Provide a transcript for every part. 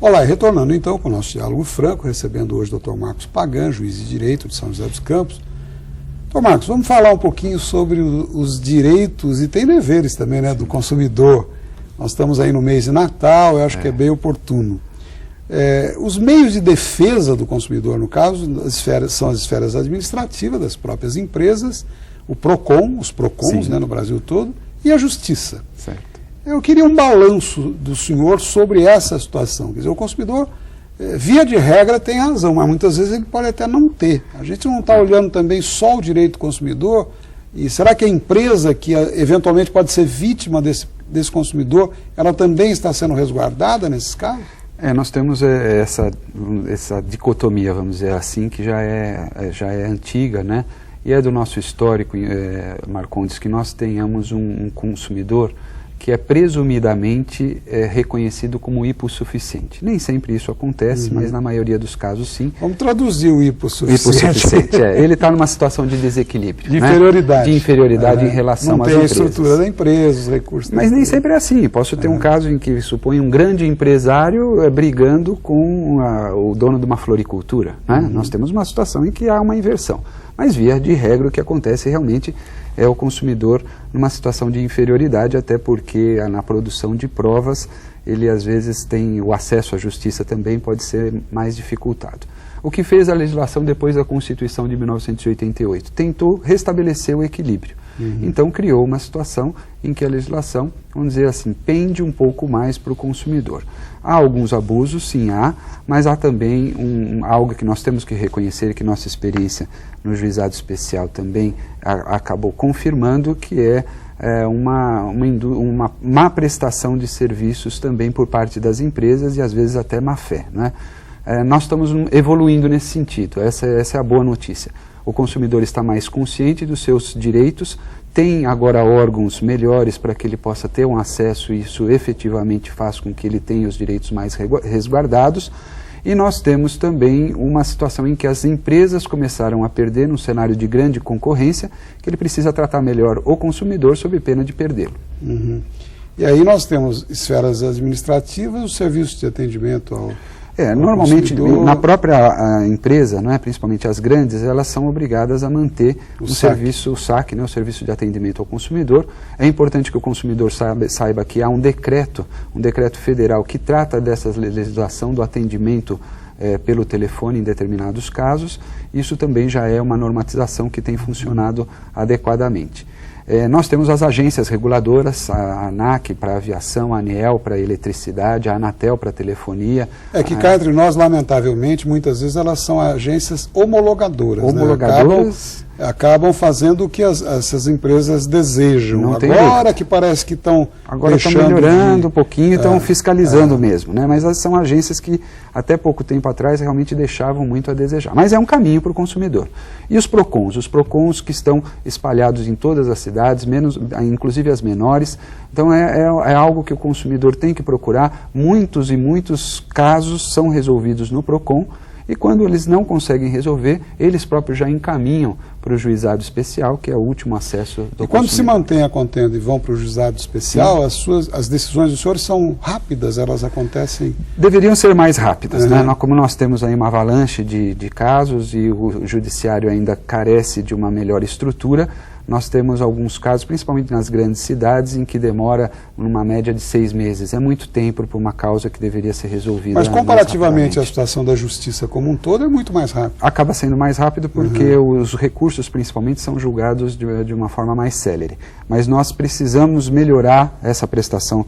Olá, retornando então com o nosso diálogo franco, recebendo hoje o Dr. Marcos Pagan, juiz de Direito de São José dos Campos. Dr. Marcos, vamos falar um pouquinho sobre os direitos e tem deveres também, né, do consumidor. Nós estamos aí no mês de Natal, eu acho que é bem oportuno. Os meios de defesa do consumidor, no caso, são as esferas administrativas das próprias empresas, o PROCON, os PROCONs, né, no Brasil todo, e a Justiça. Certo. Eu queria um balanço do senhor sobre essa situação. Quer dizer, o consumidor, via de regra, tem razão, mas muitas vezes ele pode até não ter. A gente não está olhando também só o direito do consumidor, e será que a empresa que eventualmente pode ser vítima desse consumidor, ela também está sendo resguardada nesses casos? Nós temos essa dicotomia, vamos dizer assim, que já é antiga, né? E é do nosso histórico, Marcondes, que nós tenhamos um consumidor que é presumidamente reconhecido como hipossuficiente. Nem sempre isso acontece, mas na maioria dos casos sim. Vamos traduzir o hipossuficiente. Ele está numa situação de desequilíbrio. De inferioridade. De inferioridade em relação às empresas. Não tem a estrutura da empresa, os recursos. Mas nem sempre é assim. Posso ter um caso em que supõe um grande empresário brigando com o dono de uma floricultura. Né? Nós temos uma situação em que há uma inversão. Mas via de regra o que acontece realmente é o consumidor numa situação de inferioridade, até porque na produção de provas ele às vezes tem o acesso à justiça também pode ser mais dificultado. O que fez a legislação depois da Constituição de 1988? Tentou restabelecer o equilíbrio. Então criou uma situação em que a legislação, vamos dizer assim, pende um pouco mais para o consumidor. Há alguns abusos, sim há, mas há também algo que nós temos que reconhecer, que nossa experiência no juizado especial também acabou confirmando, que é uma má prestação de serviços também por parte das empresas e às vezes até má fé, né? Nós estamos evoluindo nesse sentido, essa é a boa notícia. O consumidor está mais consciente dos seus direitos, tem agora órgãos melhores para que ele possa ter um acesso e isso efetivamente faz com que ele tenha os direitos mais resguardados. E nós temos também uma situação em que as empresas começaram a perder num cenário de grande concorrência, que ele precisa tratar melhor o consumidor sob pena de perdê-lo. E aí nós temos esferas administrativas, os serviços de atendimento ao normalmente na própria empresa, não é, principalmente as grandes, elas são obrigadas a manter o serviço, o SAC, né, o serviço de atendimento ao consumidor. É importante que o consumidor saiba que há um decreto federal que trata dessa legislação do atendimento pelo telefone em determinados casos. Isso também já é uma normatização que tem funcionado adequadamente. Nós temos as agências reguladoras, a ANAC para aviação, a ANEEL para eletricidade, a Anatel para telefonia. Que cá entre nós, lamentavelmente, muitas vezes elas são agências homologadoras. Homologadoras. Né? Acabam fazendo o que essas empresas desejam. Não agora que parece que estão melhorando um pouquinho, estão fiscalizando mesmo, né? Mas são agências que até pouco tempo atrás realmente deixavam muito a desejar. Mas é um caminho para o consumidor. E os PROCONs que estão espalhados em todas as cidades, inclusive as menores. Então é algo que o consumidor tem que procurar. Muitos casos são resolvidos no PROCON. E quando eles não conseguem resolver, eles próprios já encaminham para o juizado especial, que é o último acesso do consumidor. E quando se mantém a contenda e vão para o juizado especial, as decisões dos senhores são rápidas, elas acontecem? Deveriam ser mais rápidas, né? Como nós temos aí uma avalanche de casos e o judiciário ainda carece de uma melhor estrutura, nós temos alguns casos, principalmente nas grandes cidades, em que demora numa média de 6 meses. É muito tempo para uma causa que deveria ser resolvida. Mas comparativamente à situação da justiça como um todo, é muito mais rápido. Acaba sendo mais rápido porque os recursos, principalmente, são julgados de uma forma mais célere. Mas nós precisamos melhorar essa prestação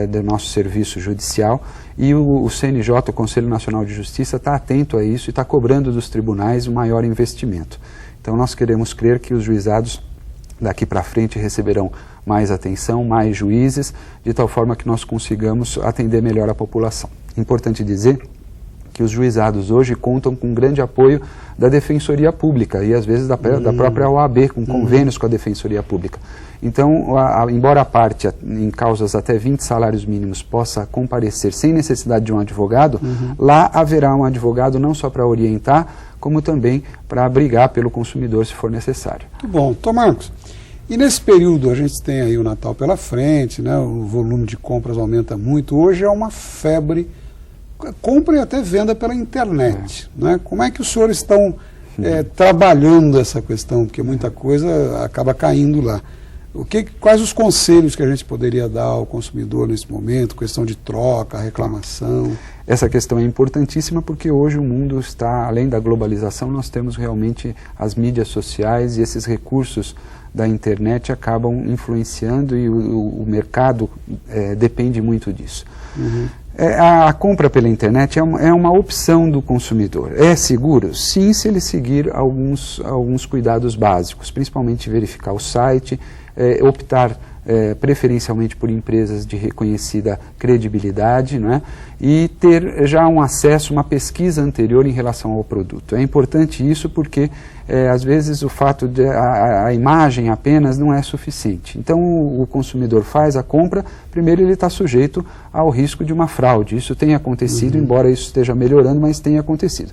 do nosso serviço judicial e o CNJ, o Conselho Nacional de Justiça, está atento a isso e está cobrando dos tribunais um maior investimento. Então nós queremos crer que os juizados daqui para frente receberão mais atenção, mais juízes, de tal forma que nós consigamos atender melhor a população. Importante dizer que os juizados hoje contam com grande apoio da Defensoria Pública e às vezes da própria OAB, com convênios com a Defensoria Pública. Então, embora a parte em causas até 20 salários mínimos possa comparecer sem necessidade de um advogado, lá haverá um advogado não só para orientar, como também para brigar pelo consumidor se for necessário. Muito bom. Dr. Marcos, e nesse período a gente tem aí o Natal pela frente, né, o volume de compras aumenta muito. Hoje é uma febre compra e até venda pela internet. Né? Como é que os senhores estão trabalhando essa questão? Porque muita coisa acaba caindo lá. Quais os conselhos que a gente poderia dar ao consumidor nesse momento? Questão de troca, reclamação? Essa questão é importantíssima porque hoje o mundo está, além da globalização, nós temos realmente as mídias sociais e esses recursos da internet acabam influenciando e o mercado depende muito disso. Uhum. A compra pela internet é uma opção do consumidor. É seguro? Sim, se ele seguir alguns cuidados básicos, principalmente verificar o site, optar preferencialmente por empresas de reconhecida credibilidade, não é? E ter já um acesso, uma pesquisa anterior em relação ao produto. É importante isso porque, às vezes, o fato de a imagem apenas não é suficiente. Então, o consumidor faz a compra, primeiro ele está sujeito ao risco de uma fraude. Isso tem acontecido, embora isso esteja melhorando, mas tem acontecido.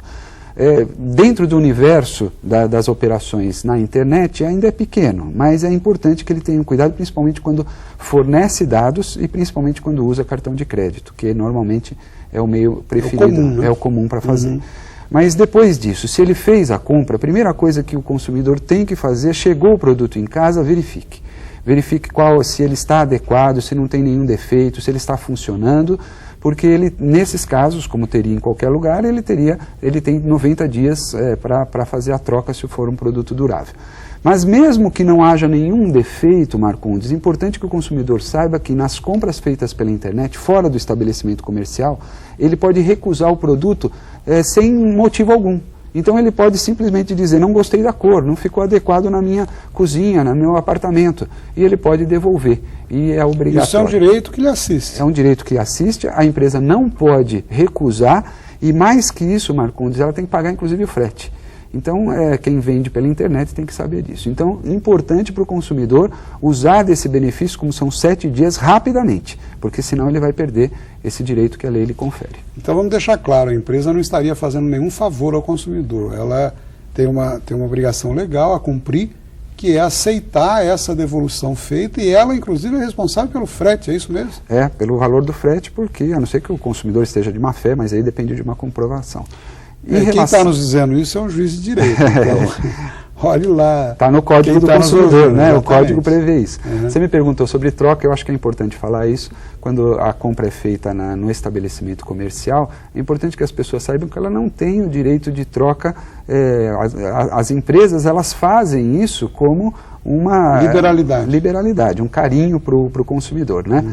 Dentro do universo das operações na internet ainda é pequeno, mas é importante que ele tenha cuidado, principalmente quando fornece dados e principalmente quando usa cartão de crédito, que normalmente é o meio preferido, é o comum para fazer. Mas depois disso, se ele fez a compra, a primeira coisa que o consumidor tem que fazer, chegou o produto em casa, verifique. Verifique se ele está adequado, se não tem nenhum defeito, se ele está funcionando, porque ele, nesses casos, como teria em qualquer lugar, ele tem 90 dias para fazer a troca se for um produto durável. Mas mesmo que não haja nenhum defeito, Marcondes, é importante que o consumidor saiba que nas compras feitas pela internet, fora do estabelecimento comercial, ele pode recusar o produto sem motivo algum. Então ele pode simplesmente dizer, não gostei da cor, não ficou adequado na minha cozinha, no meu apartamento, e ele pode devolver, e é obrigatório. Isso é um direito que lhe assiste. É um direito que assiste, a empresa não pode recusar, e mais que isso, Marcondes, ela tem que pagar inclusive o frete. Então, quem vende pela internet tem que saber disso. Então, é importante para o consumidor usar desse benefício, como são 7 dias, rapidamente, porque senão ele vai perder esse direito que a lei lhe confere. Então, vamos deixar claro, a empresa não estaria fazendo nenhum favor ao consumidor. Ela tem uma obrigação legal a cumprir, que é aceitar essa devolução feita, e ela, inclusive, é responsável pelo frete, é isso mesmo? Pelo valor do frete, porque, a não ser que o consumidor esteja de má fé, mas aí depende de uma comprovação. Quem está nos dizendo isso é um juiz de direito. Então, olhe lá. Está no Código do Consumidor, né? O Código prevê isso. Uhum. Você me perguntou sobre troca, eu acho que é importante falar isso. Quando a compra é feita no estabelecimento comercial, é importante que as pessoas saibam que ela não tem o direito de troca. As empresas, elas fazem isso como uma liberalidade, um carinho para o consumidor, né?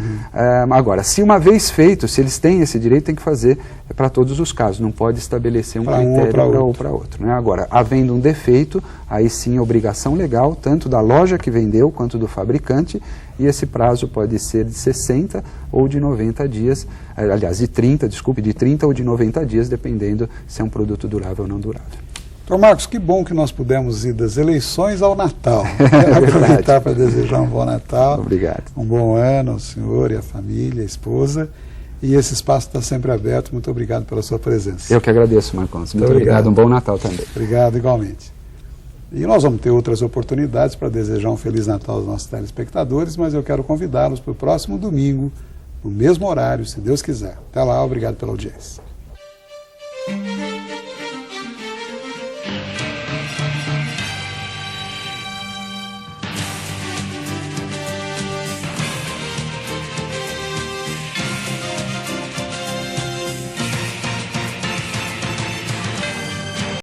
Agora, se uma vez feito, se eles têm esse direito, tem que fazer para todos os casos, não pode estabelecer um critério para um ou para outro, né? Agora, havendo um defeito, aí sim obrigação legal, tanto da loja que vendeu quanto do fabricante, e esse prazo pode ser de 60 ou de 90 dias, aliás, de 30 ou de 90 dias, dependendo se é um produto durável ou não durável. Então, Marcos, que bom que nós pudemos ir das eleições ao Natal. Aproveitar para desejar um bom Natal. Obrigado. Um bom ano ao senhor e à família, à esposa. E esse espaço está sempre aberto. Muito obrigado pela sua presença. Eu que agradeço, Marcos. Muito obrigado. Um bom Natal também. Obrigado, igualmente. E nós vamos ter outras oportunidades para desejar um Feliz Natal aos nossos telespectadores, mas eu quero convidá-los para o próximo domingo, no mesmo horário, se Deus quiser. Até lá, obrigado pela audiência.